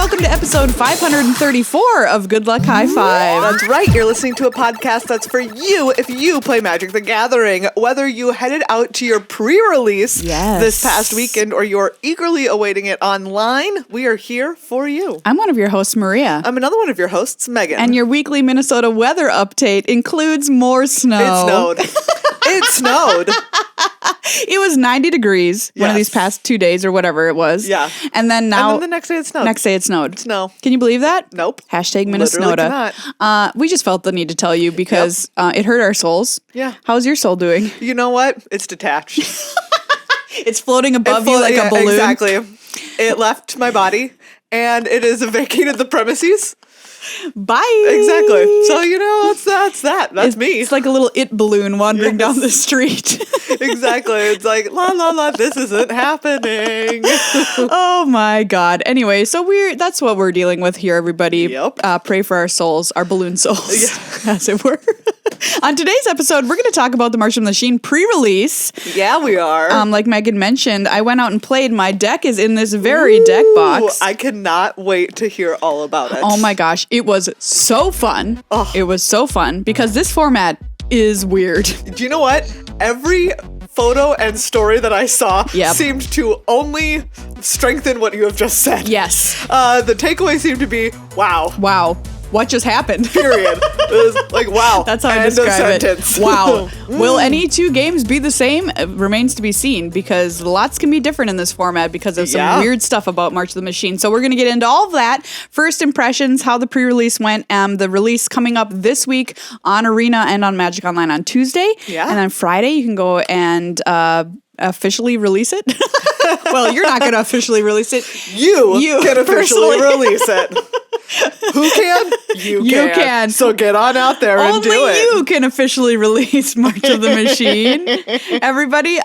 welcome to episode 534 of Good Luck High Five. That's right. You're listening to a podcast that's for you if you play Magic the Gathering. Whether you headed out to your pre-release this past weekend or you're eagerly awaiting it online, we are here for you. I'm one of your hosts, Maria. I'm another one of your hosts, Megan. And your weekly Minnesota weather update includes more snow. It snowed. It snowed. It was 90 degrees one of these past 2 days or whatever it was. Yeah. And then now... And then the next day it snowed. Next day it snowed. Snow. Can you believe that? Nope. Hashtag Minnesota. We just felt the need to tell you because it hurt our souls. Yeah. How's your soul doing? You know what? It's detached. It's floating above you like a balloon. Exactly. It left my body and it has vacated the premises. Bye. Exactly. So, you know, that's that. That's me. It's like a little it balloon wandering down the street. Exactly. It's like, la, la, la, this isn't happening. Oh, my God. Anyway, so that's what we're dealing with here, everybody. Yep. Pray for our souls, our balloon souls, as it were. On today's episode, we're going to talk about the March of the Machine pre-release. Yeah, we are. Like Megan mentioned, I went out and played. My deck is in this very deck box. I cannot wait to hear all about it. Oh, my gosh. It was so fun. Oh. It was so fun because this format is weird. Do you know what? Every photo and story that I saw seemed to only strengthen what you have just said. Yes. The takeaway seemed to be, wow. Wow. What just happened? Period. It was like, wow. That's how I End describe of sentence. it. Wow. Will any two games be the same? It remains to be seen because lots can be different in this format because of some weird stuff about March of the Machine. So we're going to get into all of that. First impressions, how the pre-release went, the release coming up this week on Arena and on Magic Online on Tuesday. Yeah. And then Friday you can go and officially release it. Well, you're not going to officially release it. You can officially release it. Who can? You can. So get on out there and do it. Only you can officially release March of the Machine. Everybody,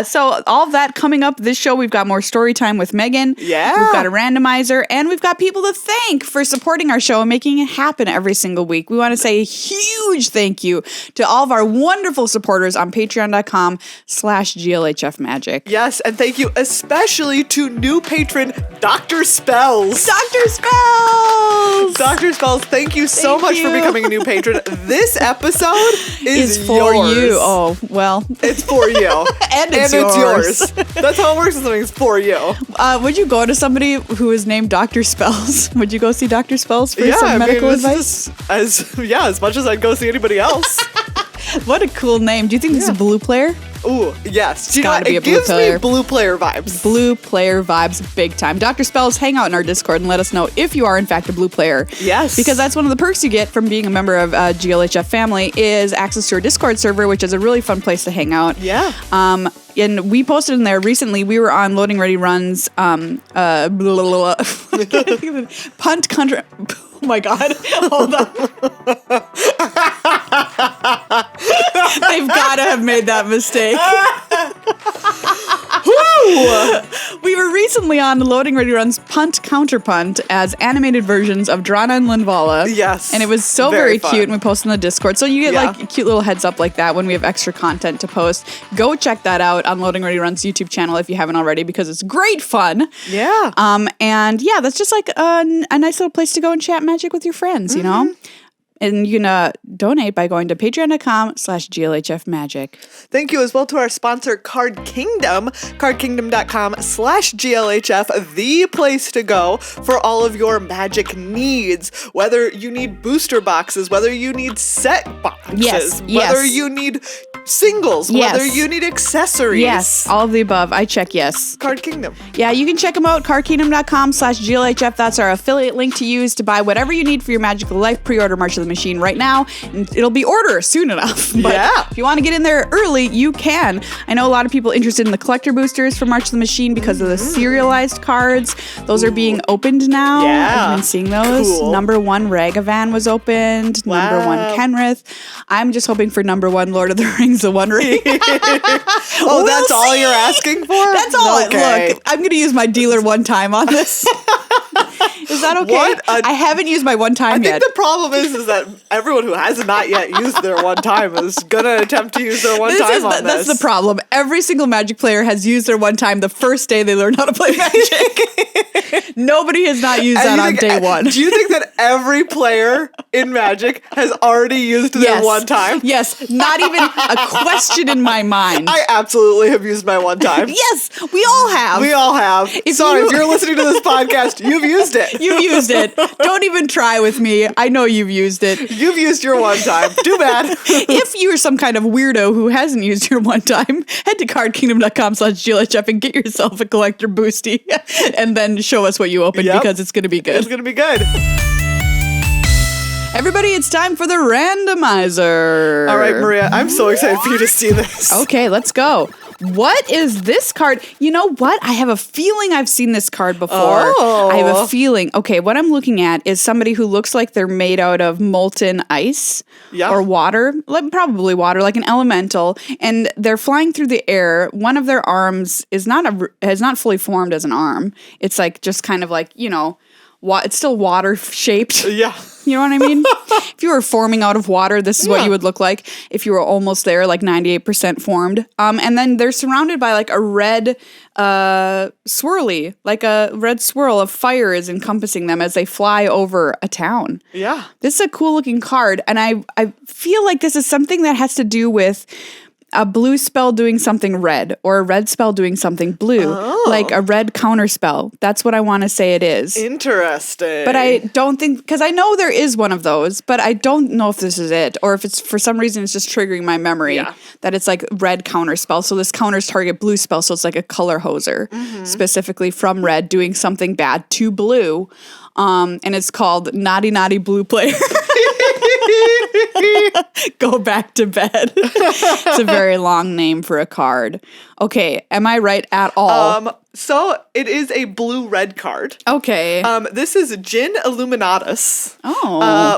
so all of that coming up this show. We've got more Storytime with Meghan. Yeah. We've got a randomizer, and we've got people to thank for supporting our show and making it happen every single week. We want to say a huge thank you to all of our wonderful supporters on patreon.com/GLHF Magic. Yes, and thank you especially to new patron Dr. Spells. Dr. Spells! Dr. Spells, thank you so much for becoming a new patron. This episode is for yours. you. Oh, well. It's for you. and it's yours. That's how it works when something's for you. Would you go to somebody who is named Dr. Spells? Would you go see Dr. Spells for some medical advice? As much as I'd go see anybody else. What a cool name. Do you think this is a blue player? Ooh, yes. It's gotta be a blue player. It gives me blue player vibes. Blue player vibes big time. Dr. Spells, hang out in our Discord and let us know if you are in fact a blue player. Yes. Because that's one of the perks you get from being a member of GLHF family is access to our Discord server, which is a really fun place to hang out. Yeah. And we posted in there recently, we were on Loading Ready Run's punt country. Oh my God. Hold on. They've got to have made that mistake. We were recently on Loading Ready Run's Punt Counterpunt as animated versions of Drana and Linvala. Yes. And it was so very cute, and we posted in the Discord. So you get like a cute little heads up like that when we have extra content to post. Go check that out on Loading Ready Run's YouTube channel if you haven't already because it's great fun. Yeah. And yeah, that's just like a nice little place to go and chat Magic with your friends, you know? And you can donate by going to patreon.com/GLHF Magic. Thank you as well to our sponsor, Card Kingdom, cardkingdom.com/GLHF, the place to go for all of your Magic needs. Whether you need booster boxes, whether you need set boxes, whether you need singles, whether you need accessories. Yes, all of the above. I check yes. Card Kingdom. Yeah, you can check them out, cardkingdom.com/GLHF. That's our affiliate link to use to buy whatever you need for your Magical Life pre-order March of the Machine right now. And it'll be order soon enough. But if you want to get in there early, you can. I know a lot of people interested in the collector boosters for March of the Machine because of the serialized cards. Those are being opened now. I've been seeing those. Cool. Number 1 Ragavan was opened. Number 1 Kenrith. I'm just hoping for number 1 Lord of the Rings, the One Ring. That's all you're asking for? That's all. Okay. Look, I'm going to use my dealer one time on this. Is that okay? I haven't used my one time yet. I think the problem is that everyone who has not yet used their one time is gonna attempt to use their one time on this. That's the problem. Every single Magic player has used their one time the first day they learned how to play Magic. Nobody has not used that on day one. Do you think that every player in Magic has already used their one time? Yes, not even a question in my mind. I absolutely have used my one time. Yes, we all have. We all have. If you're listening to this podcast, you've used it. You've used it. Don't even try with me. I know you've used it. You've used your one time. Too bad. If you're some kind of weirdo who hasn't used your one time, head to cardkingdom.com/GLHF and get yourself a collector boosty and then show us what you opened because it's going to be good. It's going to be good. Everybody, it's time for the randomizer. All right, Maria, I'm so excited for you to see this. Okay, let's go. What is this card? You know what? I have a feeling I've seen this card before. Oh. I have a feeling. Okay, what I'm looking at is somebody who looks like they're made out of molten ice or water, probably water, like an elemental, and they're flying through the air. One of their arms has not fully formed as an arm. It's like just kind of like, it's still water shaped. Yeah. You know what I mean? If you were forming out of water, this is what you would look like if you were almost there, like 98% formed. And then they're surrounded by like a red swirly, like a red swirl of fire is encompassing them as they fly over a town. Yeah. This is a cool looking card. And I feel like this is something that has to do with a blue spell doing something red or a red spell doing something blue, like a red counter spell. That's what I want to say it is. Interesting. But I don't think, because I know there is one of those, but I don't know if this is it or if it's for some reason it's just triggering my memory that it's like red counter spell. So this counters target blue spell. So it's like a color hoser specifically from red doing something bad to blue. And it's called Naughty Naughty Blue Player. Go back to bed. It's a very long name for a card. Okay, am I right at all? So it is a blue-red card. Okay. This is Jin Illuminatus.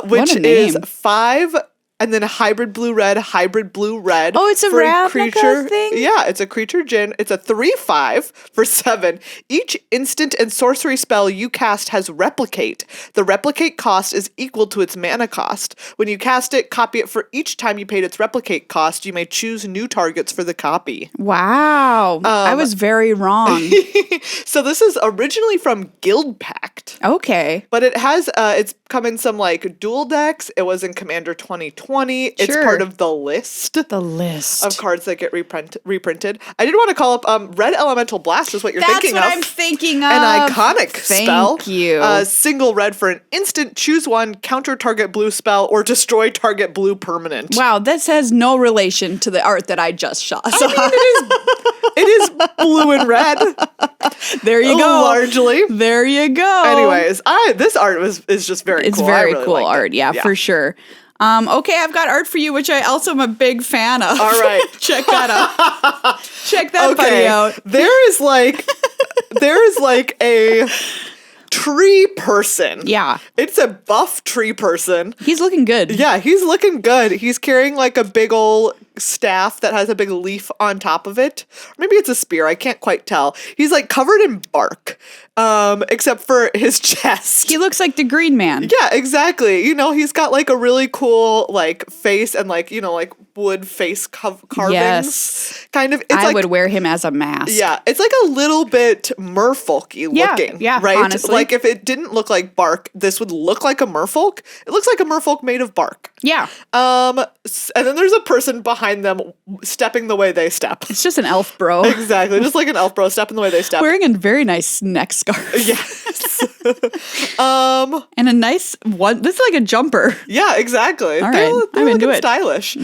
Which is 5 and then a hybrid blue-red. Oh, it's a Ravnica thing? Yeah, it's a creature Jin. It's a 3/5 for 7. Each instant and sorcery spell you cast has replicate. The replicate cost is equal to its mana cost. When you cast it, copy it for each time you paid its replicate cost. You may choose new targets for the copy. Wow. I was very wrong. So this is originally from Guild Pact. Okay. But it has, it's come in some like dual decks. It was in Commander 2020. It's part of the list. The list of cards that get reprinted. I did want to call up Red Elemental Blast is what you're thinking of. That's what I'm thinking of. An iconic spell. Thank you. Single red for an instant. Choose one. Counter target blue spell or destroy target blue permanent. Wow, this has no relation to the art that I just saw. I mean, it is blue and red. There you go. Largely. There you go. Anyways, this art is just very cool. It's very really cool art. Yeah, for sure. Okay, I've got art for you, which I also am a big fan of. All right. Check that out. Check that buddy out. There is like a tree person. Yeah. It's a buff tree person. He's looking good. Yeah, he's looking good. He's carrying like a big old staff that has a big leaf on top of it. Or maybe it's a spear. I can't quite tell. He's like covered in bark, except for his chest. He looks like the Green Man. Yeah, exactly. he's got like a really cool like face and like, like wood face carvings. Yes. Kind of. I would wear him as a mask. Yeah. It's like a little bit merfolky looking. Yeah, right? Honestly. Like if it didn't look like bark, this would look like a merfolk. It looks like a merfolk made of bark. Yeah. And then there's a person behind them stepping the way they step. It's just an elf bro. Exactly. Just like an elf bro stepping the way they step. Wearing a very nice neck scarf. Yes. And a nice one. This is like a jumper. Yeah, exactly. All right. They're I'm into it. Stylish.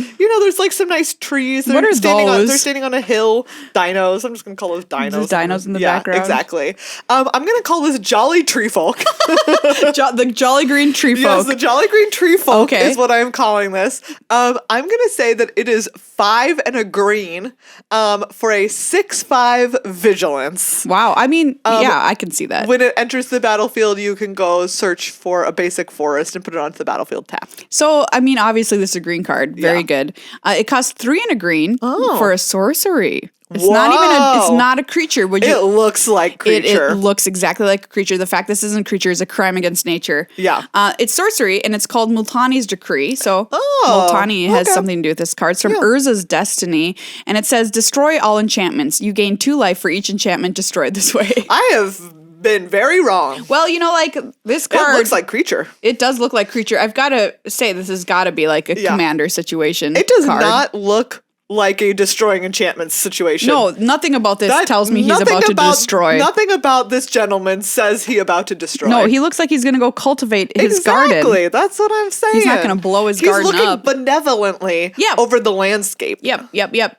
There's like some nice trees. What are those? They're standing on a hill. Dinos. I'm just going to call those dinos. There's dinos in the background. Exactly. I'm going to call this Jolly Tree Folk. The Jolly Green Tree Folk. Yes, the Jolly Green Tree Folk is what I'm calling this. I'm going to say that it is 5 and a green for a 6/5 vigilance. Wow. I mean, yeah, I can see that. When it enters the battlefield, you can go search for a basic forest and put it onto the battlefield tapped. So, I mean, obviously this is a green card. Very good. It costs 3 and a green for a sorcery. It's not a creature. It looks like creature. It looks exactly like a creature. The fact this isn't creature is a crime against nature. Yeah. It's sorcery, and it's called Multani's Decree. So Multani has something to do with this card. It's from Urza's Destiny, and it says, destroy all enchantments. You gain 2 life for each enchantment destroyed this way. I have been very wrong. Well, like this card. It looks like creature. It does look like creature. I've got to say this has got to be like a commander situation. It does not look like a destroying enchantments situation. No, nothing about this tells me he's about to destroy. Nothing about this gentleman says he about to destroy. No, he looks like he's going to go cultivate his garden. Exactly, that's what I'm saying. He's not going to blow his garden up. He's looking benevolently over the landscape. Yep.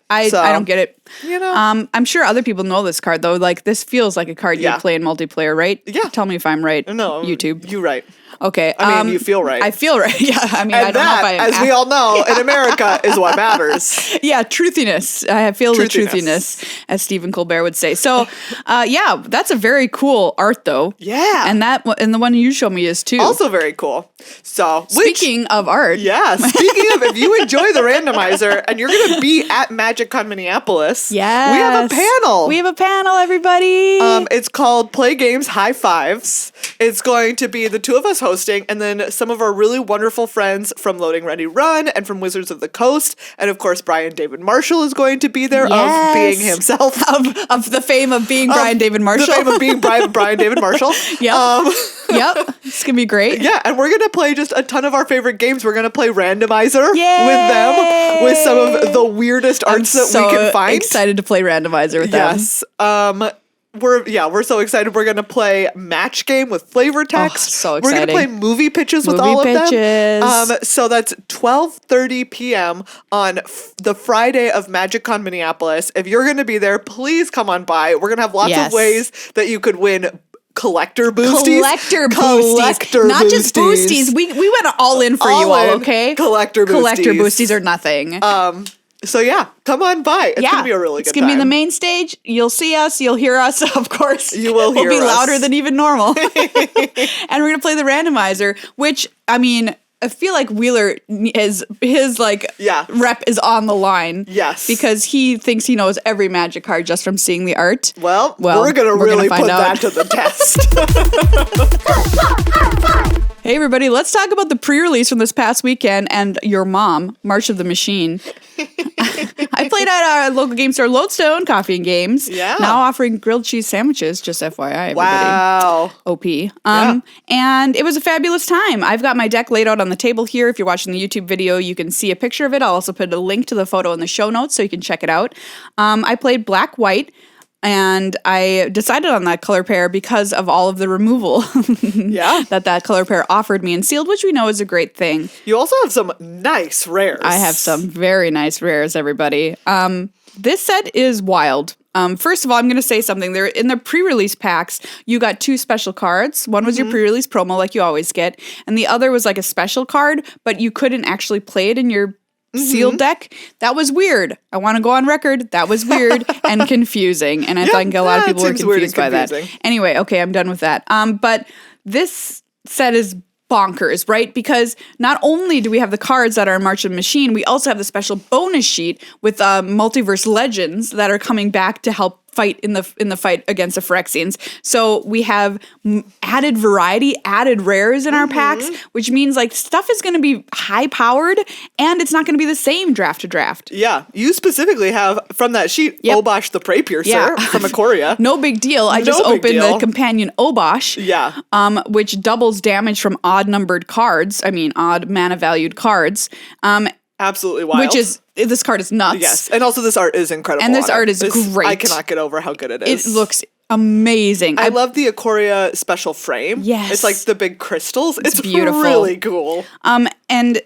I don't get it. I'm sure other people know this card, though. Like, this feels like a card you play in multiplayer, right? Yeah. Tell me if I'm right. No. YouTube. You're right. Okay. I mean, you feel right. I feel right. Yeah. I mean, and I don't know if I am. As we all know, in America is what matters. Yeah, truthiness. I feel the truthiness, as Stephen Colbert would say. So, that's a very cool art, though. Yeah. And the one you showed me is too. Also very cool. So, speaking of art. Yeah. Speaking of, if you enjoy the randomizer and you're going to be at MagicCon Minneapolis, we have a panel. We have a panel, everybody. It's called Play Games High Fives. It's going to be the 2 of us hosting, and then some of our really wonderful friends from Loading Ready Run and from Wizards of the Coast, and of course Brian David Marshall is going to be there, of being himself, of the fame of being Brian David Marshall, the fame of being Brian David Marshall. Yep. Yep, it's gonna be great. Yeah, and we're gonna play just a ton of our favorite games. We're gonna play Randomizer with them, with some of the weirdest arts that we can find. Excited to play Randomizer with them. Yes. We're so excited. We're gonna play Match Game with flavor text. So exciting. We're gonna play movie pitches with all of them. So that's 12:30 p.m. on the Friday of MagicCon Minneapolis. If you're gonna be there, please come on by. We're gonna have lots of ways that you could win collector boosties. Not just boosties. We went all in for you all, okay? Collector boosties or nothing. So yeah, come on by. It's gonna be a really good time. It's gonna be in the main stage. You'll see us. You'll hear us. Of course, you will hear us. We'll be louder than even normal. And we're gonna play the randomizer, which I mean, I feel like Wheeler his rep is on the line. Yes, because he thinks he knows every Magic card just from seeing the art. Well, we're gonna really put that to the test. Hey everybody, let's talk about the pre-release from this past weekend and your mom, March of the Machine. I played at our local game store, Lodestone Coffee and Games. Yeah. Now offering grilled cheese sandwiches, just FYI, everybody. Wow. OP. And it was a fabulous time. I've got my deck laid out on the table here. If you're watching the YouTube video, you can see a picture of it. I'll also put a link to the photo in the show notes so you can check it out. I played black-white. And I decided on that color pair because of all of the removal that color pair offered me in sealed, which we know is a great thing. You also have some nice rares. I have some very nice rares, everybody. This set is wild. First of all, I'm going to say something. There in the pre-release packs, you got 2 special cards. One was your pre-release promo, like you always get, and the other was like a special card, but you couldn't actually play it in your sealed deck. That was weird. I want to go on record. That was weird and confusing. And I think a lot of people were confused by that. Anyway, okay, I'm done with that. But this set is bonkers, right? Because not only do we have the cards that are in March of the Machine, we also have the special bonus sheet with Multiverse Legends that are coming back to help fight in the fight against the Phyrexians. So we have added variety, added rares in our packs, which means like stuff is going to be high powered and it's not going to be the same draft to draft. Yeah, you specifically have from that sheet Obosh the Prey Piercer from Ikoria. No big deal. I just opened the companion Obosh. Yeah, which doubles damage from odd numbered cards. I mean, odd mana valued cards. Absolutely wild. This card is nuts. Yes, and also this art is incredible. And this art is great. I cannot get over how good it is. It looks amazing. I love the Ikoria special frame. Yes. It's like the big crystals. It's beautiful. Really cool. And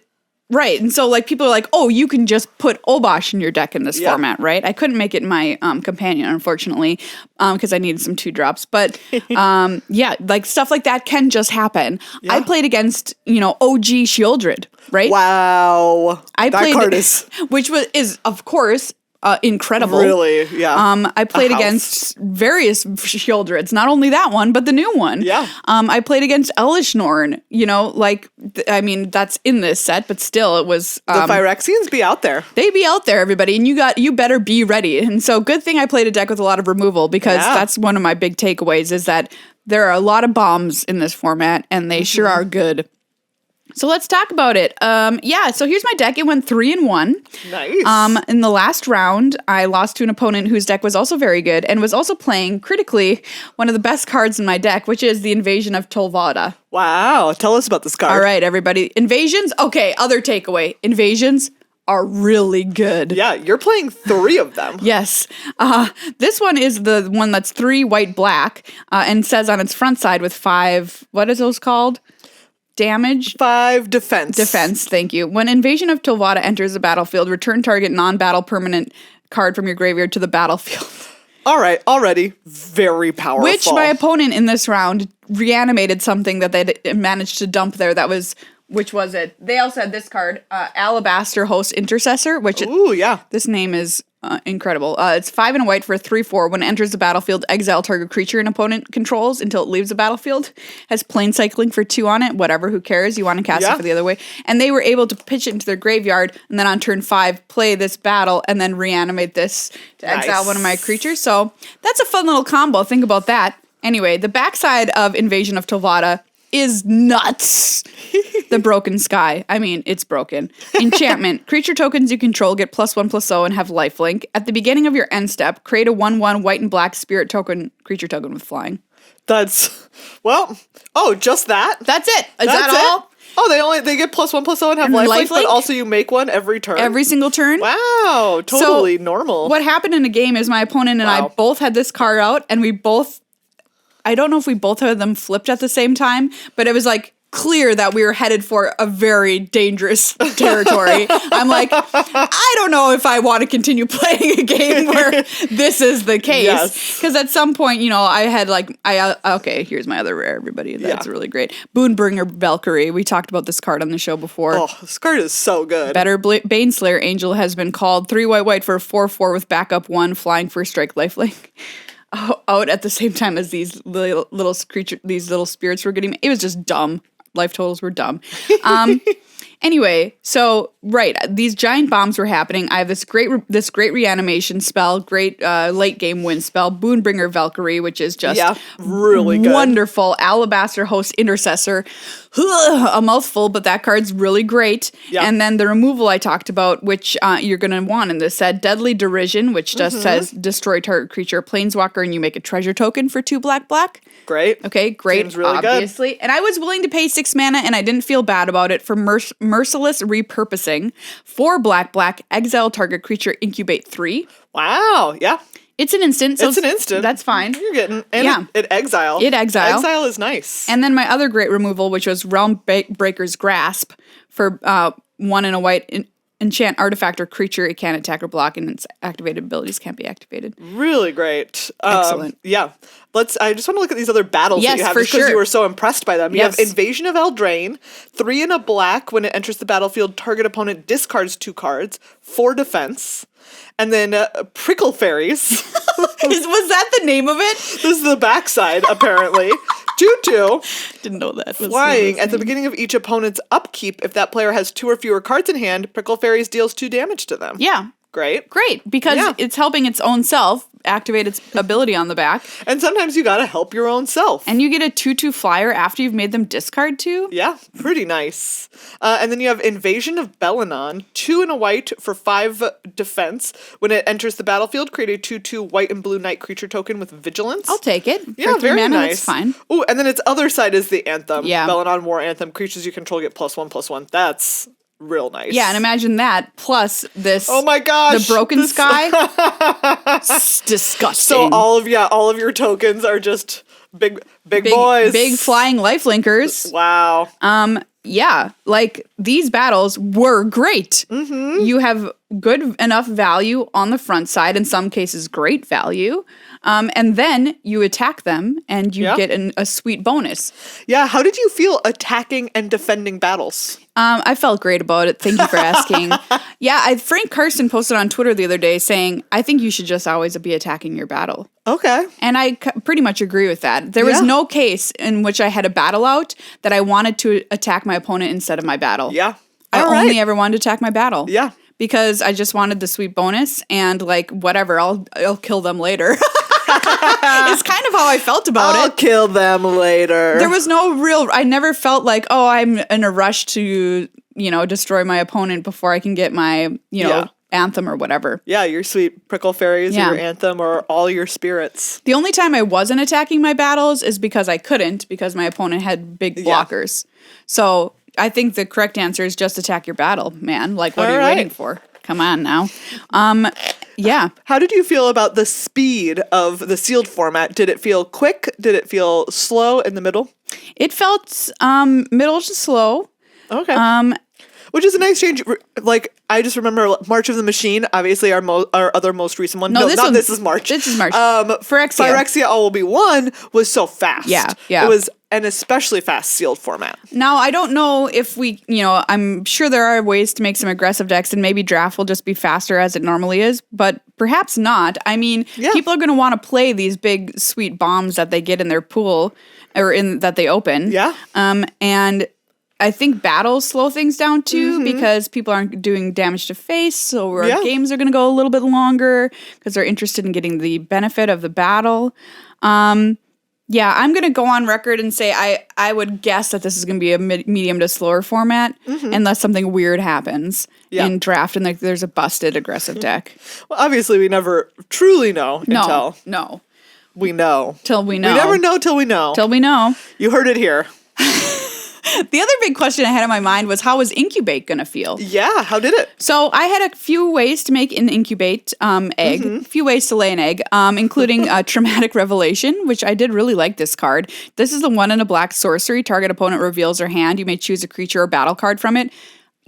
so like people are like, oh, you can just put Obosh in your deck in this format, right? I couldn't make it in my companion, unfortunately, because I needed some 2-drops. But like stuff like that can just happen. Yeah. I played against, OG Shieldred, right? Wow. That card is... Which is, of course, incredible. Really, yeah. I played against various Sheoldreds, not only that one, but the new one. Yeah. I played against Elishnorn, that's in this set, but still it was... the Phyrexians be out there. They be out there, everybody, and you better be ready. And so good thing I played a deck with a lot of removal, because that's one of my big takeaways, is that there are a lot of bombs in this format, and they sure are good. So let's talk about it. So here's my deck. It went 3-1. Nice. In the last round, I lost to an opponent whose deck was also very good and was also playing, critically, one of the best cards in my deck, which is the Invasion of Tolvada. Wow. Tell us about this card. All right, everybody. Invasions? Okay, other takeaway. Invasions are really good. Yeah, you're playing 3 of them. Yes. This one is the one that's 3 white-black and says on its front side with 5, what is those called? Damage? 5 defense. Defense, thank you. When Invasion of Tolvada enters the battlefield, return target non-battle permanent card from your graveyard to the battlefield. All right, already very powerful. Which my opponent in this round reanimated something that they managed to dump there which was it? They also had this card, Alabaster Host Intercessor, which... Ooh, yeah. This name is incredible. It's 5 and a white for a 3/4. When it enters the battlefield, exile target creature an opponent controls until it leaves the battlefield. Has plane cycling for 2 on it. Whatever, who cares? You want to cast it for the other way. And they were able to pitch it into their graveyard, and then on turn 5, play this battle, and then reanimate this to exile one of my creatures. So that's a fun little combo. Think about that. Anyway, the backside of Invasion of Tolvada is nuts. The Broken Sky. I mean, it's broken. Enchantment. Creature tokens you control get +1/+0 and have lifelink. At the beginning of your end step, create a 1/1 white and black spirit token, creature token with flying. That's, just that? That's it. Is that all? Oh, they get +1/+0 and have lifelink, but also you make one every turn? Every single turn. Wow, totally normal. What happened in the game is my opponent and I both had this card out, and I don't know if we both had them flipped at the same time, but it was like clear that we were headed for a very dangerous territory. I'm like, I don't know if I want to continue playing a game where this is the case. Because at some point, I had here's my other rare, everybody. That's really great. Boonbringer Valkyrie. We talked about this card on the show before. Oh, this card is so good. Better Baneslayer Angel has been called 3 white for a 4/4 with backup 1, flying first strike lifelink. Out at the same time as these little spirits were getting. It was just dumb. Life totals were dumb. Anyway, so these giant bombs were happening. I have this great reanimation spell, great late game win spell, Boonbringer Valkyrie, which is just really good, wonderful. Alabaster Host Intercessor, a mouthful, but that card's really great. Yep. And then the removal I talked about, which you're going to want in this set, Deadly Derision, which just says destroy target creature, planeswalker, and you make a treasure token for 2 black. Great. Okay, great. Seems really obviously. Good. And I was willing to pay 6 mana, and I didn't feel bad about it for Merciless Repurposing. 4 black, exile target creature, incubate 3. Wow, yeah. It's an instant. So it's an instant. That's fine. You're getting, and it exile. Exile is nice. And then my other great removal, which was Realm Breaker's Grasp for 1 and a white, enchant artifact or creature, it can't attack or block, and its activated abilities can't be activated. Really great. Excellent. Yeah. I just want to look at these other battles that you have because you were so impressed by them. You have Invasion of Eldraine, 3 and a black. When it enters the battlefield, target opponent discards 2 cards, 4 defense. And then Prickle Fairies. Was that the name of it? This is the backside, apparently. 2/2. Didn't know that. Flying. At the beginning of each opponent's upkeep, if that player has 2 or fewer cards in hand, Prickle Fairies deals 2 damage to them. Yeah. Great. Because it's helping its own self activate its ability on the back. And sometimes you gotta help your own self. And you get a 2/2 flyer after you've made them discard 2? Yeah, pretty nice. And then you have Invasion of Belenon, 2 and a white for 5 defense. When it enters the battlefield, create a 2/2 white and blue knight creature token with vigilance. I'll take it. Yeah, very nice. That's fine. Ooh, and then its other side is the Anthem. Yeah. Belenon War Anthem. Creatures you control get +1/+1. That's real nice. Yeah, and imagine that plus this. Oh my gosh, the Broken Sky. It's disgusting. So all of your tokens are just big boys, big flying lifelinkers. Wow. Yeah, like these battles were great. Mm-hmm. You have good enough value on the front side, in some cases great value, and then you attack them and you get a sweet bonus. Yeah, how did you feel attacking and defending battles? I felt great about it. Thank you for asking. Yeah, Frank Carson posted on Twitter the other day saying, I think you should just always be attacking your battle. Okay. And I pretty much agree with that. There was no case in which I had a battle out that I wanted to attack my opponent instead of my battle. Yeah. I only ever wanted to attack my battle. Yeah. Because I just wanted the sweet bonus and like whatever, I'll kill them later. It's kind of how I felt about it. I'll kill them later. There was I never felt like, oh, I'm in a rush to, destroy my opponent before I can get my, anthem or whatever. Yeah, your sweet prickle fairies or your anthem or all your spirits. The only time I wasn't attacking my battles is because I couldn't, because my opponent had big blockers. So I think the correct answer is just attack your battle, man. Like, what are you waiting for? Come on now. Yeah. How did you feel about the speed of the sealed format? Did it feel quick? Did it feel slow in the middle? It felt middle to slow. Okay. Which is a nice change. Like, I just remember March of the Machine, obviously our other most recent one. No, this is March. This is March. Phyrexia All Will Be One was so fast. Yeah. It was an especially fast sealed format. Now, I don't know if we, I'm sure there are ways to make some aggressive decks and maybe draft will just be faster as it normally is, but perhaps not. I mean, people are going to want to play these big, sweet bombs that they get in their pool or that they open. Yeah. And I think battles slow things down too because people aren't doing damage to face, so our games are going to go a little bit longer because they're interested in getting the benefit of the battle. I'm going to go on record and say I would guess that this is going to be a medium to slower format unless something weird happens in draft and there's a busted aggressive deck. Well, obviously we never truly know until we know. Till we know. We never know till we know. Till we know. You heard it here. The other big question I had in my mind was, how was Incubate going to feel? Yeah, how did it? So I had a few ways to make an Incubate egg, a few ways to lay an egg, including Traumatic Revelation, which I did really like this card. This is the 1 in a black sorcery. Target opponent reveals their hand. You may choose a creature or battle card from it.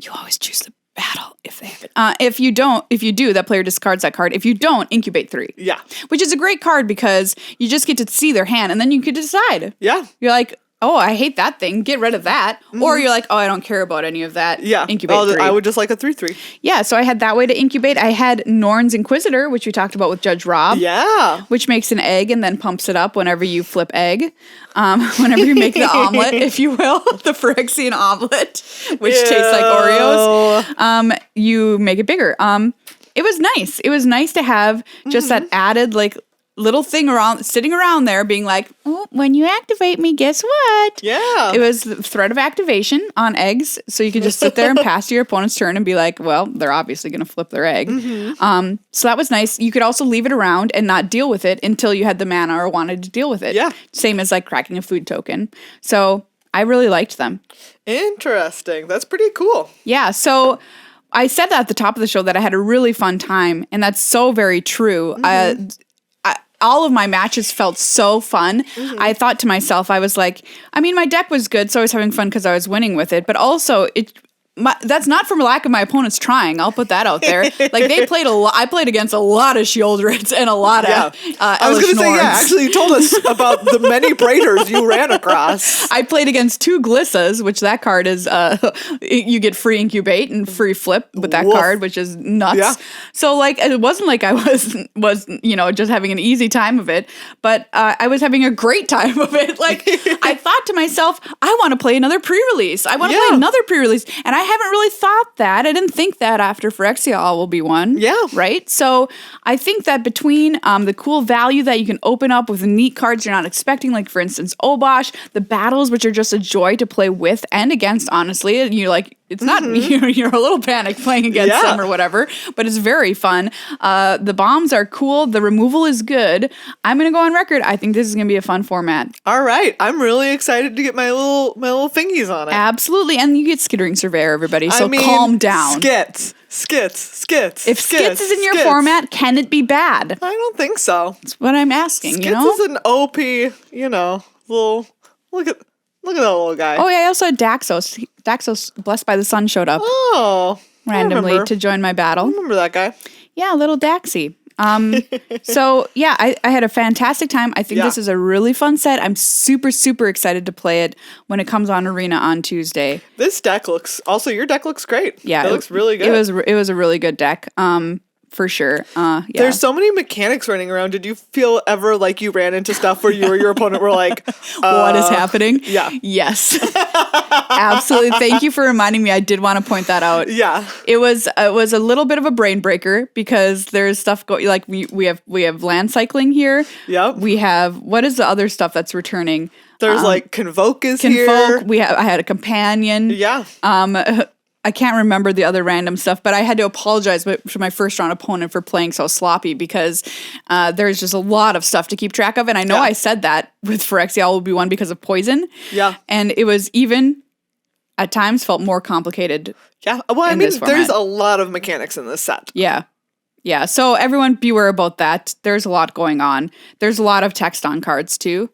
You always choose the battle if they have it. If you do, that player discards that card. If you don't, Incubate 3. Yeah. Which is a great card because you just get to see their hand and then you could decide. Yeah. You're like, oh, I hate that thing. Get rid of that. Or you're like, oh, I don't care about any of that. Yeah. Incubate 3. I would just like a 3/3. Yeah, so I had that way to incubate. I had Norn's Inquisitor, which we talked about with Judge Rob. Yeah. Which makes an egg and then pumps it up whenever you flip egg. Whenever you make the omelet, if you will. The Phyrexian omelet, which tastes like Oreos. You make it bigger. It was nice. It was nice to have just that added, little thing sitting around there being like, oh, when you activate me, guess what? Yeah. It was the threat of activation on eggs. So you could just sit there and pass to your opponent's turn and be like, well, they're obviously going to flip their egg. So that was nice. You could also leave it around and not deal with it until you had the mana or wanted to deal with it. Yeah. Same as cracking a food token. So I really liked them. Interesting. That's pretty cool. Yeah. So I said that at the top of the show that I had a really fun time. And that's so very true. All of my matches felt so fun. I thought to myself, I was like, my deck was good, so I was having fun because I was winning with it. But also, that's not from lack of my opponents trying. I'll put that out there. They played a lot. I played against a lot of Shieldreds and a lot of I was going to say, actually, you told us about the many Braiders you ran across. I played against 2 Glissas, which that card is, you get free incubate and free flip with that card, which is nuts. Yeah. So, it wasn't like I was just having an easy time of it, but I was having a great time of it. I thought to myself, I want to play another pre-release. I want to play another pre-release. And I haven't really thought that. I didn't think that after Phyrexia All Will Be One. Yeah. Right? So I think that between the cool value that you can open up with neat cards you're not expecting, like for instance, Obosh, the battles, which are just a joy to play with and against, honestly. And you're it's not, you're a little panicked playing against them or whatever, but it's very fun. The bombs are cool. The removal is good. I'm going to go on record. I think this is going to be a fun format. All right. I'm really excited to get my little fingies on it. Absolutely. And you get Skittering Surveyor, everybody. So calm down. Skits. If Skits is in your format, can it be bad? I don't think so. That's what I'm asking, Skits is an OP, little, look at that little guy. Oh, yeah, I also had Daxos. Daxos, Blessed by the Sun, showed up. Oh. Randomly to join my battle. I remember that guy. Yeah, little Daxy. So yeah, I had a fantastic time. I think this is a really fun set. I'm super, super excited to play it when it comes on Arena on Tuesday. This deck your deck looks great. Yeah. It looks really good. It was a really good deck. For sure. Yeah. There's so many mechanics running around. Did you feel ever like you ran into stuff where you or your opponent were like, what is happening? Yeah. Yes. Absolutely. Thank you for reminding me. I did want to point that out. Yeah. It was a little bit of a brain breaker because there's stuff like we have land cycling here. Yep. We have, what is the other stuff that's returning? There's like Convoke is here. I had a companion. Yeah. I can't remember the other random stuff, but I had to apologize to my first round opponent for playing so sloppy because there's just a lot of stuff to keep track of. And I know I said that with Phyrexia will be one because of poison. Yeah. And it was even at times felt more complicated. Yeah. Well, I mean, there's a lot of mechanics in this set. Yeah. Yeah. So everyone beware about that. There's a lot going on. There's a lot of text on cards too.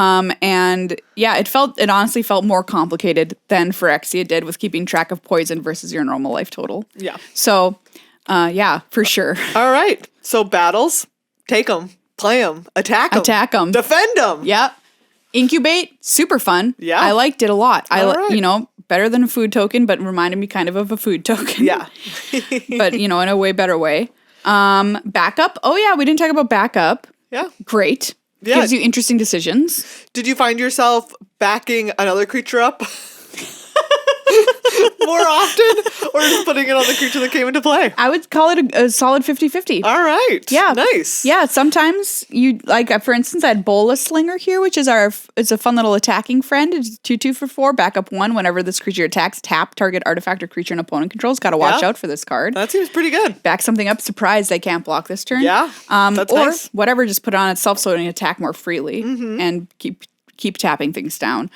And yeah, it honestly felt more complicated than Phyrexia did with keeping track of poison versus your normal life total. Yeah. So, yeah, for sure. All right. So battles, take them, play them, attack them, defend them. Yep. Incubate, super fun. Yeah. I liked it a lot. Right. Better than a food token, but reminded me kind of a food token. Yeah. But, in a way better way. Backup. Oh yeah, we didn't talk about backup. Yeah. Great. Yeah. Gives you interesting decisions. Did you find yourself backing another creature up more often, or just putting it on the creature that came into play? I would call it a solid 50-50. All right. Yeah. Nice. Yeah. Sometimes for instance, I had Bolus Slinger here, which is it's a fun little attacking friend. It's 2/2 for 4, backup 1. Whenever this creature attacks, tap target artifact or creature an opponent controls. Got to watch out for this card. That seems pretty good. Back something up, surprised they can't block this turn. Yeah. That's nice. Whatever, just put it on itself so it can attack more freely and keep tapping things down.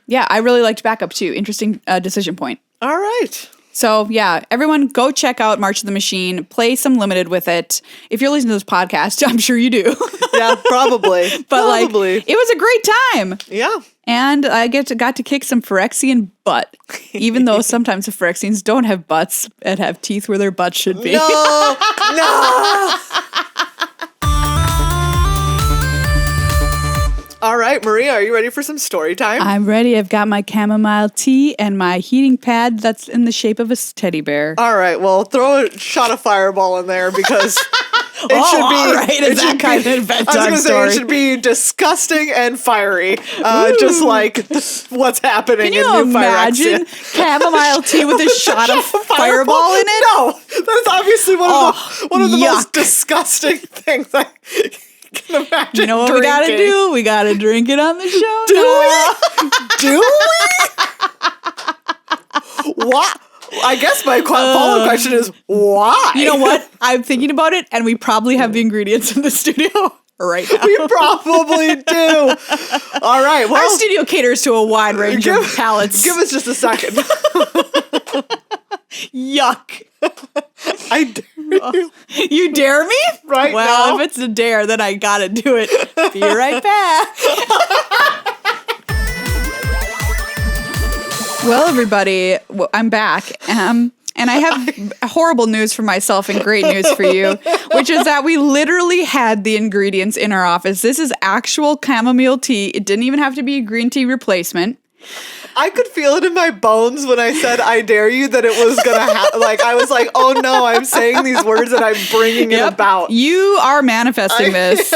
Yeah, I really liked backup too. Interesting decision point. All right. So yeah, everyone go check out March of the Machine. Play some limited with it. If you're listening to this podcast, I'm sure you do. Yeah, probably. But it was a great time. Yeah. And I got to kick some Phyrexian butt, even though sometimes the Phyrexians don't have butts and have teeth where their butts should be. No. All right, Maria, are you ready for some story time? I'm ready. I've got my chamomile tea and my heating pad that's in the shape of a teddy bear. All right, well, throw a shot of fireball in there because it should be. All right, it's that kind of bedtime I was going to story. say it should be disgusting and fiery, just like what's happening in New imagine chamomile tea with a shot of fireball in it? No, that's obviously one of the most disgusting things I can imagine. You know what drinking. we gotta do? We gotta drink it on the show. Do we? What? I guess my follow-up question is why? You know what? I'm thinking about it, and we probably have the ingredients in the studio right now. We probably do. All right. Well, our studio caters to a wide range of palates. Give us just a second. Yuck. I dare you. You dare me? Right now? Well, if it's a dare, then I gotta do it. Be right back. Well, everybody, I'm back. And I have horrible news for myself and great news for you, which is that we literally had the ingredients in our office. This is actual chamomile tea. It didn't even have to be a green tea replacement. I could feel it in my bones when I said, I dare you, that it was going to happen. Like, I was like, oh no, I'm saying these words and I'm bringing it about. You are manifesting this.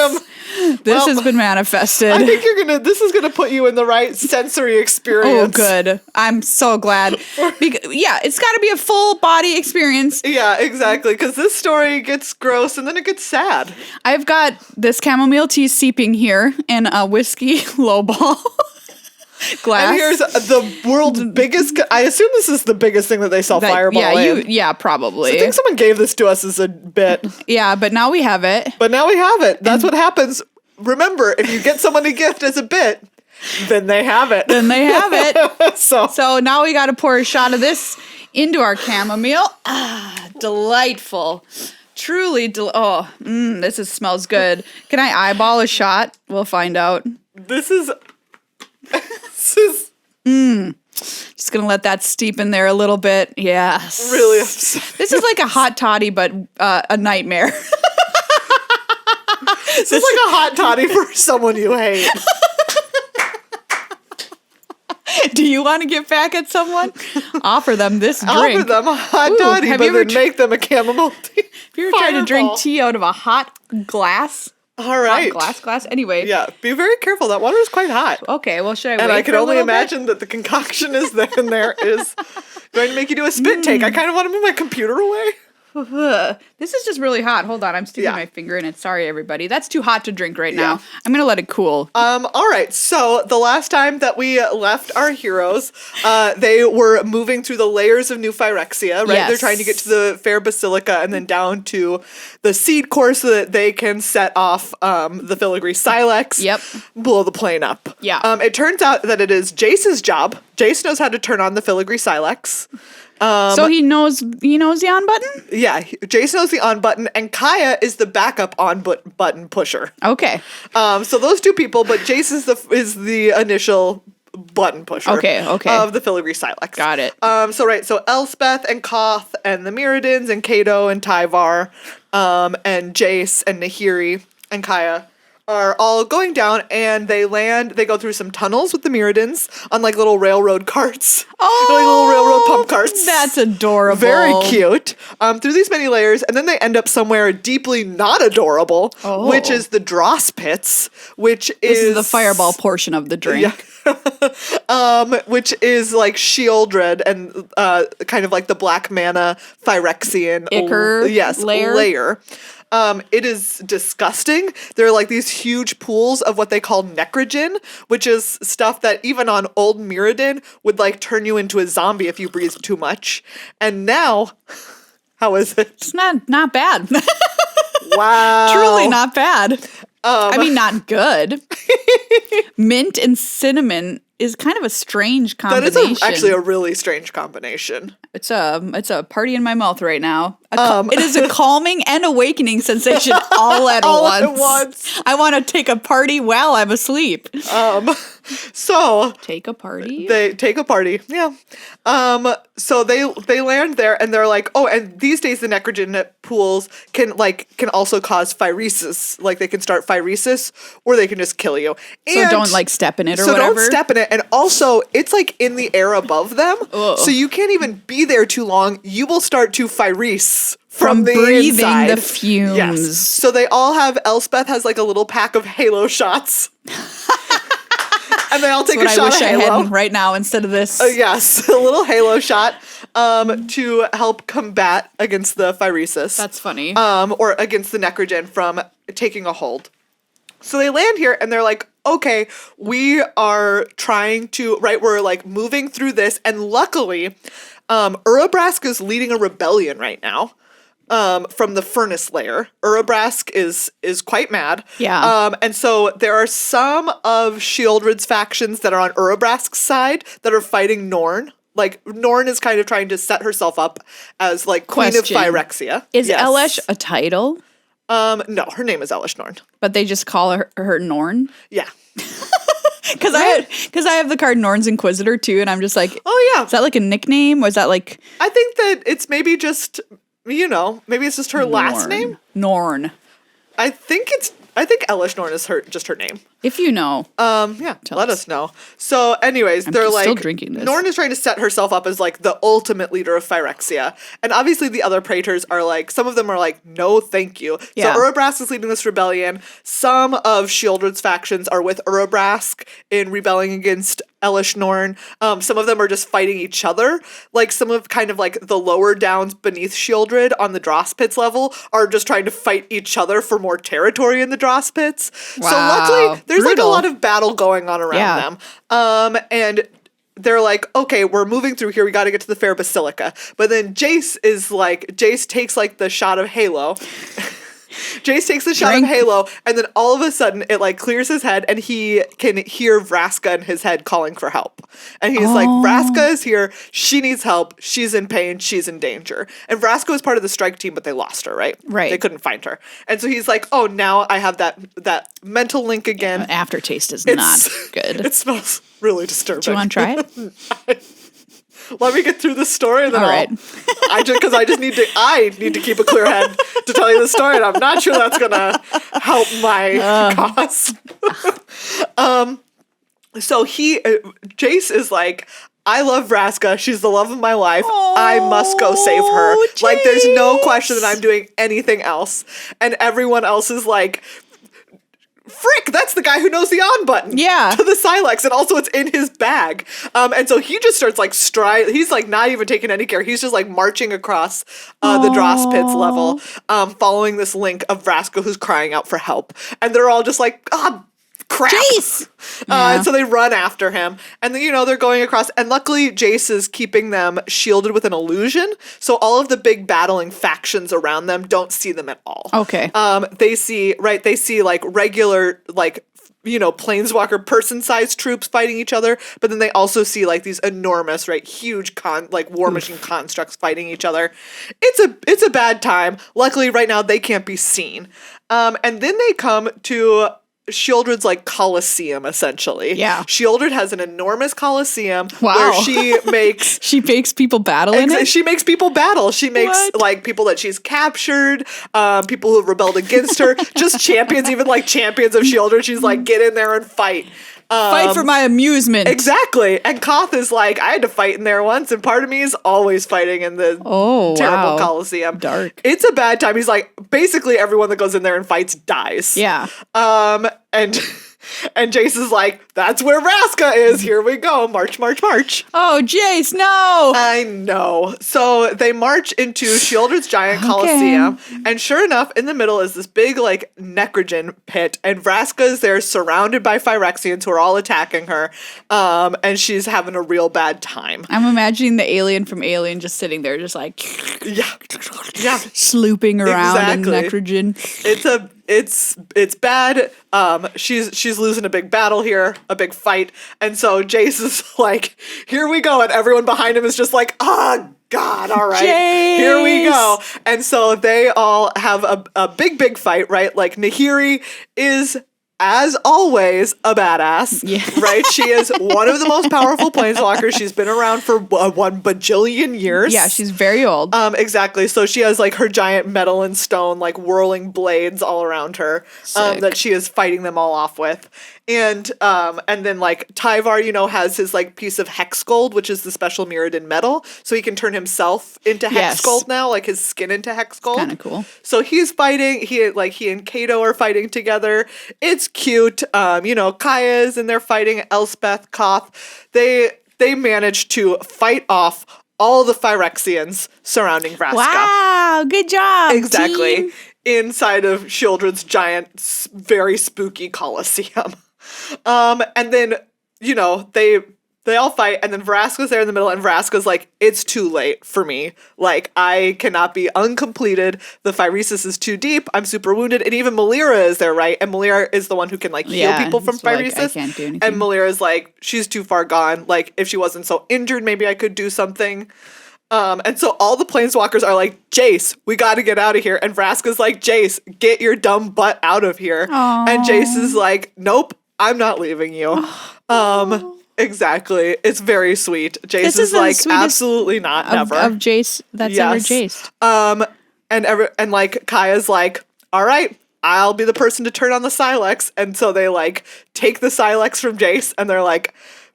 This has been manifested. I think this is going to put you in the right sensory experience. Oh, good. I'm so glad. Yeah, it's got to be a full body experience. Yeah, exactly. Because this story gets gross and then it gets sad. I've got this chamomile tea seeping here in a whiskey lowball. Glass. And here's the world's biggest. I assume this is the biggest thing that they sell Fireball in. Yeah, probably. So I think someone gave this to us as a bit. Yeah, but now we have it. That's what happens. Remember, if you get someone a gift as a bit, then they have it. So now we got to pour a shot of this into our chamomile. Ah, delightful. Truly, this smells good. Can I eyeball a shot? We'll find out. This is just gonna let that steep in there a little bit. Yes. Really upset. This is like a hot toddy, but a nightmare. This is like a hot toddy for someone you hate. Do you want to get back at someone? Offer them this drink. Offer them a hot toddy, but then make them a chamomile tea. Have you ever tried to drink tea out of a hot glass? All right. Hot glass. Anyway. Yeah, be very careful. That water is quite hot. Okay, well, should I wait And I can for a only little imagine that the concoction is there is going to make you do a spit take. I kind of want to move my computer away. This is just really hot. Hold on, I'm sticking my finger in it. Sorry, everybody. That's too hot to drink right now. I'm gonna let it cool. All right. So the last time that we left our heroes, they were moving through the layers of New Phyrexia, right? Yes. They're trying to get to the Fair Basilica and then down to the seed core so that they can set off the filigree silex. Yep. Blow the plane up. Yeah. It turns out that it is Jace's job. Jace knows how to turn on the filigree silex. So he knows the on button? Yeah, Jace knows the on button, and Kaya is the backup on button pusher. Okay. So those two people, but Jace is the initial button pusher. Okay. Of the filigree silex. Got it. So Elspeth and Koth and the Mirrodins and Kato and Tyvar, and Jace and Nahiri and Kaya are all going down, and they go through some tunnels with the Mirrodins on like little railroad carts. Oh, like little railroad pump carts. That's adorable. Very cute. Through these many layers, and then they end up somewhere deeply not adorable, which is the Dross Pits, which this is the fireball portion of the drink. Yeah. Which is like Shieldred and kind of like the black mana Phyrexian Ichor layer. It is disgusting. There are like these huge pools of what they call necrogen, which is stuff that even on old Mirrodin would like turn you into a zombie if you breathe too much. And now, how is it? It's not bad. Wow. Truly not bad. I mean, not good. Mint and cinnamon is kind of a strange combination. That is actually a really strange combination. It's a party in my mouth right now. It is a calming and awakening sensation all at once. I want to take a party while I'm asleep. So take a party. They take a party. Yeah. So they land there and they're like, oh, and these days the necrogen pools can also cause phyresis. Like they can start phyresis or they can just kill you. So don't like step in it or so whatever. Don't step in it. And also it's like in the air above them. Ugh. So you can't even be there too long. You will start to phyrese. From the breathing inside. the fumes. Yes. So they all have, Elspeth has like a little pack of Halo shots. And they all take a shot of Halo. I wish I had right now instead of this. Yes, a little Halo shot to help combat against the phyresis. That's funny. Or against the necrogen from taking a hold. So they land here and they're like, okay, we are trying to, we're like moving through this. And luckily, Urabrask is leading a rebellion right now. From the furnace layer. Urabrask is quite mad. Yeah. And so there are some of Shieldred's factions that are on Urabrask's side that are fighting Norn. Like, Norn is kind of trying to set herself up as, like, Queen of Phyrexia. Is Elesh a title? No, her name is Elesh Norn. But they just call her Norn? Yeah. Because I have the card Norn's Inquisitor, too, and I'm just like, oh, yeah. Is that like a nickname? Or is that like... I think that it's maybe just... maybe it's just her last name? Norn. I think Elish Norn is just her name. If you know. Let us know. So anyways, they're like, still drinking this. Norn is trying to set herself up as like the ultimate leader of Phyrexia. And obviously the other Praetors are like, some of them are like, no thank you. Yeah. So Urabrask is leading this rebellion. Some of Shieldred's factions are with Urabrask in rebelling against Elish Norn. Some of them are just fighting each other. Like some of kind of like the lower downs beneath Shieldred on the Dross Pits level are just trying to fight each other for more territory in the Dross Pits. Wow. So luckily there's like a lot of battle going on around them. And they're like, okay, we're moving through here. We got to get to the Fair Basilica. But then Jace takes like the shot of Halo. Jace takes the shot of Halo, and then all of a sudden it like clears his head, and he can hear Vraska in his head calling for help. And he's like, Vraska is here. She needs help. She's in pain. She's in danger. And Vraska was part of the strike team, but they lost her, right? Right. They couldn't find her. And so he's like, oh, now I have that mental link again. Aftertaste is not good. It smells really disturbing. Do you want to try it? let me get through the story, and then All right. I need to keep a clear head to tell you the story, and I'm not sure that's gonna help my cause. So Jace is like, I love Vraska. She's the love of my life. I must go save her. Jace. Like, there's no question that I'm doing anything else. And everyone else is like, frick, that's the guy who knows the on button. Yeah. To the Silex, and also it's in his bag. And so he just starts like he's like not even taking any care. He's just like marching across the Dross Pits level, following this link of Vraska who's crying out for help. And they're all just like, crap. Jace! And so they run after him, and then, they're going across, and luckily Jace is keeping them shielded with an illusion, so all of the big battling factions around them don't see them at all. Okay. They see like regular, like, planeswalker person-sized troops fighting each other, but then they also see like these enormous, right, huge war machine constructs fighting each other. It's a bad time. Luckily right now they can't be seen. And then they come to Shieldred's like Coliseum, essentially. Yeah. Shieldred has an enormous Coliseum where she makes people battle in it? She makes people battle. She makes like people that she's captured, people who have rebelled against her, just champions, even like champions of Shieldred. She's like, get in there and fight. Fight for my amusement. Exactly. And Koth is like, I had to fight in there once, and part of me is always fighting in the terrible Coliseum. Dark. It's a bad time. He's like, basically everyone that goes in there and fights dies. Yeah. And Jace is like, that's where Vraska is. Here we go. March, march, march. Oh, Jace, no. I know. So they march into Shieldred's giant Coliseum. And sure enough, in the middle is this big, like, Necrogen pit. And Vraska is there surrounded by Phyrexians who are all attacking her. And she's having a real bad time. I'm imagining the alien from Alien just sitting there, just like, yeah, slooping around in Necrogen. It's bad. She's losing a big battle here, a big fight. And so Jace is like, here we go. And everyone behind him is just like, oh, God, all right, Jace! Here we go. And so they all have a big fight, right? Like, Nahiri is, as always, a badass, right? She is one of the most powerful planeswalkers. She's been around for 1 bajillion years. Yeah, she's very old. Exactly. So she has like her giant metal and stone, like whirling blades all around her, that she is fighting them all off with. And then like Tyvar, has his like piece of hex gold, which is the special Mirrodin metal, so he can turn himself into hex gold now, like his skin into hex gold. Kind of cool. So he's fighting. He and Kato are fighting together. It's cute. Kaya's and they're fighting. Elspeth, Koth. They managed to fight off all the Phyrexians surrounding Vraska. Wow, good job. Exactly. Team. Inside of Shieldred's giant, very spooky Coliseum. And then, they all fight, and then Vraska's there in the middle, and Vraska's like, it's too late for me. Like, I cannot be uncompleted. The Phyresis is too deep. I'm super wounded. And even Melira is there, right? And Melira is the one who can, like, heal people from Phyresis. I can't do anything. And Melira's like, she's too far gone. Like, if she wasn't so injured, maybe I could do something. And so all the planeswalkers are like, Jace, we got to get out of here. And Vraska's like, Jace, get your dumb butt out of here. Aww. And Jace is like, nope, I'm not leaving you. Exactly. It's very sweet. Jace is like, absolutely not, never. Of Jace that's ever Jaced. And like Kaya's like, all right, I'll be the person to turn on the Silex. And so they like take the Silex from Jace, and they're like,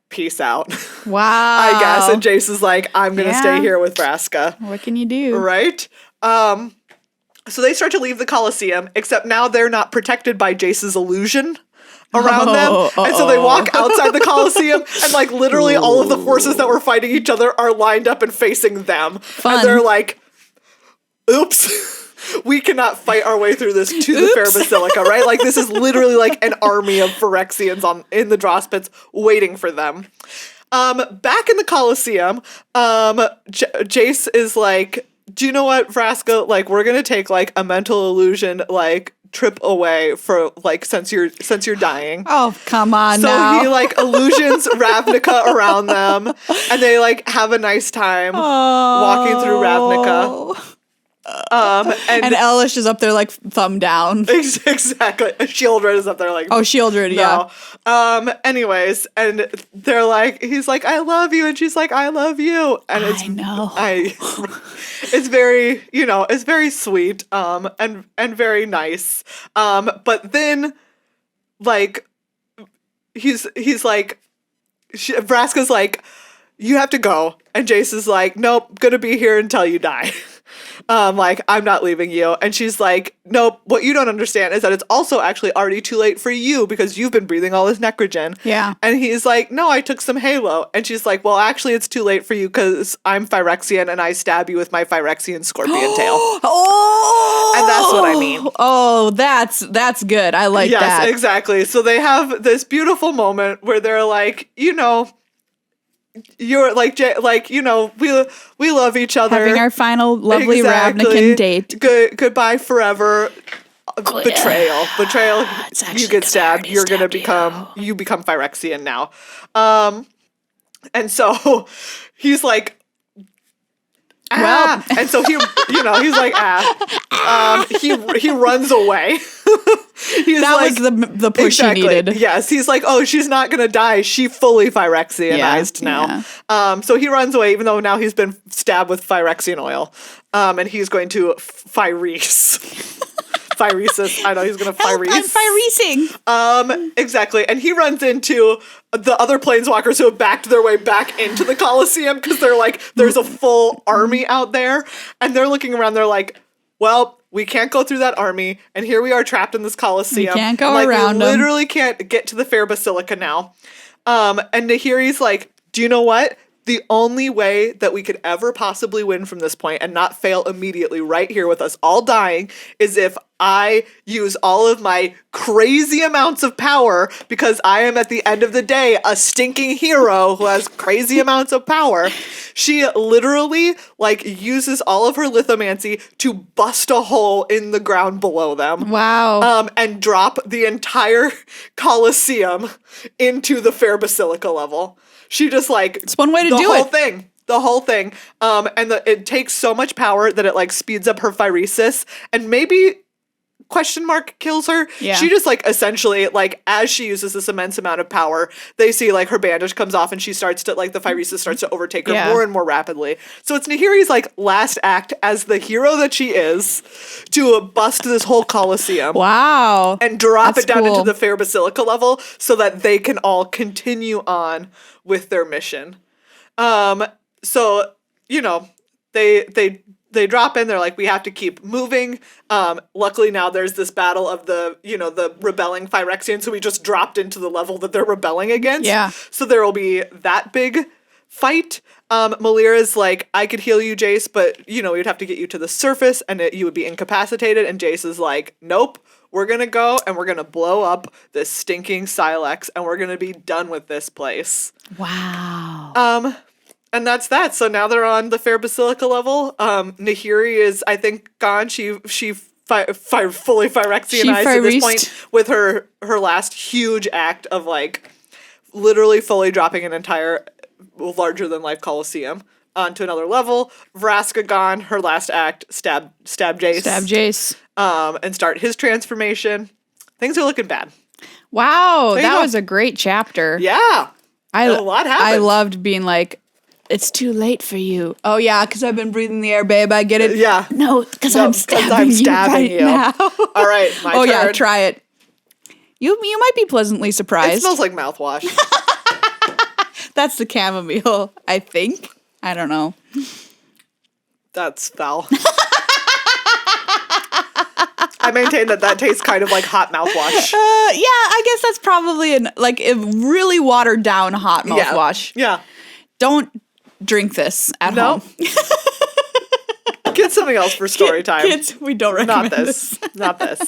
peace out. Wow. I guess. And Jace is like, I'm going to stay here with Vraska. What can you do? Right? So they start to leave the Coliseum, except now they're not protected by Jace's illusion around them. And so they walk outside the Coliseum, and like literally all of the forces that were fighting each other are lined up and facing them. Fun. And they're like, oops. We cannot fight our way through this to the Fair Basilica, right? Like, this is literally like an army of Phyrexians in the Dross Pits waiting for them. Back in the Coliseum, Jace is like, do you know what, Vraska? Like, we're gonna take like a mental illusion like trip away for like since you're dying. Oh, come on now. So he like illusions Ravnica around them, and they like have a nice time walking through Ravnica. And Elish is up there like thumb down. Exactly. Shieldred is up there like, oh, Shieldred, no. Yeah. Anyways, and they're like, he's like, I love you, and she's like, I love you, and I know. It's very, it's very sweet, and very nice, but then, like, he's like, Vraska's like, you have to go, and Jace is like, nope, gonna be here until you die. Like, I'm not leaving you. And she's like, nope, what you don't understand is that it's also actually already too late for you because you've been breathing all this necrogen. Yeah. And he's like, no, I took some Halo. And she's like, well, actually, it's too late for you because I'm Phyrexian and I stab you with my Phyrexian scorpion tail. Oh! And that's what I mean. Oh, that's good. I like that. Yes, exactly. So they have this beautiful moment where they're like, you're like, we love each other. Having our final lovely exactly. Ravnican date. Goodbye forever. Betrayal. You get stabbed. You're gonna become Phyrexian now. And so he's like, well, and so he's like, he runs away. Was the push he needed. Yes, he's like, oh, she's not gonna die. She fully Phyrexianized now. Yeah. So he runs away, even though now he's been stabbed with Phyrexian oil. And he's going to Phyrease. Phyresis. I know he's gonna Phyrease. I'm Phyreasing. Exactly. And he runs into the other planeswalkers who have backed their way back into the Colosseum because they're like, there's a full army out there, and they're looking around. They're like, well, we can't go through that army, and here we are trapped in this Colosseum. We can't go around them. We literally can't get to the Fair Basilica now. And Nahiri's like, do you know what? The only way that we could ever possibly win from this point and not fail immediately right here with us all dying is if I use all of my crazy amounts of power, because I am at the end of the day a stinking hero who has crazy amounts of power. She literally uses all of her lithomancy to bust a hole in the ground below them. Wow. And drop the entire Colosseum into the Fair Basilica level. She just it's one way to do it. The whole thing. And it takes so much power that it speeds up her Phyresis and maybe kills her. Yeah. She just essentially as she uses this immense amount of power, they see her bandage comes off and she starts to the Phyresis starts to overtake her more and more rapidly. So it's Nahiri's last act as the hero that she is to bust this whole Colosseum. Wow. And drop it down into the Fair Basilica level so that they can all continue on with their mission. So, they drop in, they're like, we have to keep moving. Luckily now there's this battle of the rebelling Phyrexians, so we just dropped into the level that they're rebelling against. Yeah. So there will be that big fight. Malira's like, I could heal you, Jace, but, we'd have to get you to the surface and you would be incapacitated. And Jace is like, nope. We're going to go and we're going to blow up this stinking Silex and we're going to be done with this place. Wow. And that's that. So now they're on the Fair Basilica level. Nahiri is, I think, gone. She fully Phyrexianized at this point with her last huge act of literally fully dropping an entire larger than life Colosseum onto another level. Vraska gone. Her last act, stab Jace. And start his transformation. Things are looking bad. Wow, that was a great chapter. Yeah. A lot happened. I loved being like, it's too late for you. Oh, yeah, because I've been breathing the air, babe. I get it. Yeah. No, because I'm stabbing you now. All right, my turn. Yeah, try it. You might be pleasantly surprised. It smells like mouthwash. That's the chamomile, I think. I don't know. That's foul. I maintain that tastes kind of like hot mouthwash. Yeah, I guess that's probably a really watered down hot mouthwash. Yeah. Don't drink this at home. Get something else for story time. Kids, we don't recommend this. Not this.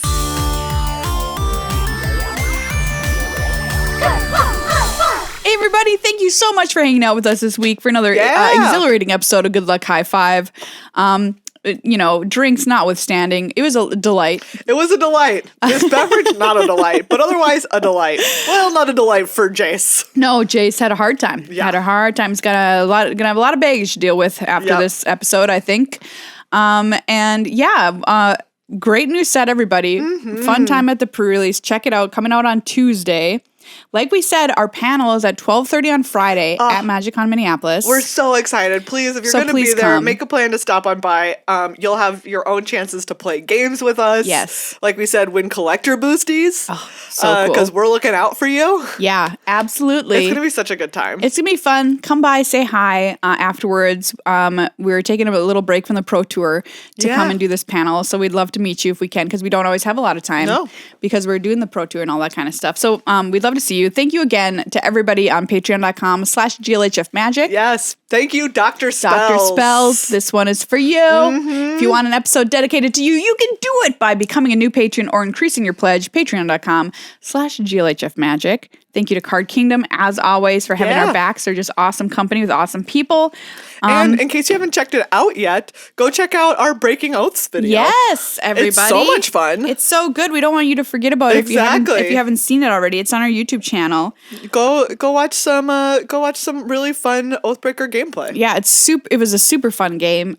Hey everybody, thank you so much for hanging out with us this week for another exhilarating episode of Good Luck High Five. Drinks notwithstanding, it was a delight. It was a delight. This beverage, not a delight, but otherwise a delight. Well, not a delight for Jace. No, Jace had a hard time. Yeah. Had a hard time. He's gonna have a lot of baggage to deal with after this episode, I think. And yeah, great new set, everybody. Fun time at the pre-release. Check it out. Coming out on Tuesday. Like we said, our panel is at 12:30 on Friday at MagicCon Minneapolis. We're so excited. Please, if you're going to be there, come. make a plan to stop on by. You'll have your own chances to play games with us. Yes. Like we said, win collector boosties. Oh, so cool. Because we're looking out for you. Yeah, absolutely. It's going to be such a good time. It's going to be fun. Come by, say hi afterwards. We're taking a little break from the Pro Tour to come and do this panel. So we'd love to meet you if we can, because we don't always have a lot of time. Because we're doing the Pro Tour and all that kind of stuff. So we'd love to see you. Thank you again to everybody on patreon.com/GLHF Magic. Yes. Thank you, Dr. Spells. Dr. Spells, this one is for you. If you want an episode dedicated to you, you can do it by becoming a new patron or increasing your pledge. Patreon.com/GLHF Magic. Thank you to Card Kingdom, as always, for having our backs. They're just awesome company with awesome people. And in case you haven't checked it out yet, go check out our Breaking Oaths video. Yes, everybody. It's so much fun. It's so good. We don't want you to forget about it if you haven't seen it already. It's on our YouTube channel. Go watch some really fun Oathbreaker gameplay. Yeah, it was a super fun game.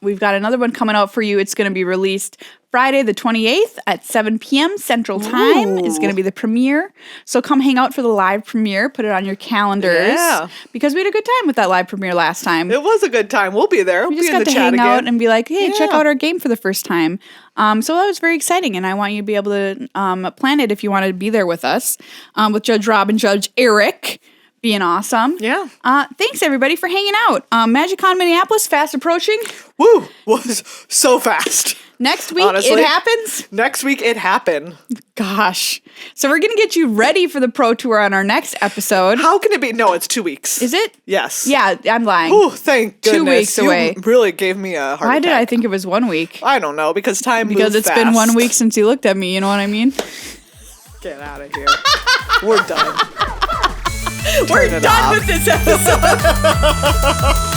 We've got another one coming out for you. It's going to be released Friday the 28th at 7 p.m. Central Time is going to be the premiere. So come hang out for the live premiere. Put it on your calendars. Yeah. Because we had a good time with that live premiere last time. It was a good time. We'll be there. We just got to hang out and be like, hey, check out our game for the first time. So that was very exciting, and I want you to be able to plan it if you want to be there with us, with Judge Rob and Judge Eric. Being awesome. Yeah. Thanks, everybody, for hanging out. MagicCon Minneapolis, fast approaching. Woo! Was so fast. Next week, honestly, it happens? Next week, it happened. Gosh. So we're going to get you ready for the Pro Tour on our next episode. How can it be? No, it's 2 weeks. Is it? Yes. Yeah, I'm lying. Oh, thank goodness. 2 weeks away. You really gave me a heart attack. Why did I think it was 1 week? I don't know, because time moves Because it's fast. been 1 week since you looked at me, you know what I mean? Get out of here. We're done. We're done with this episode.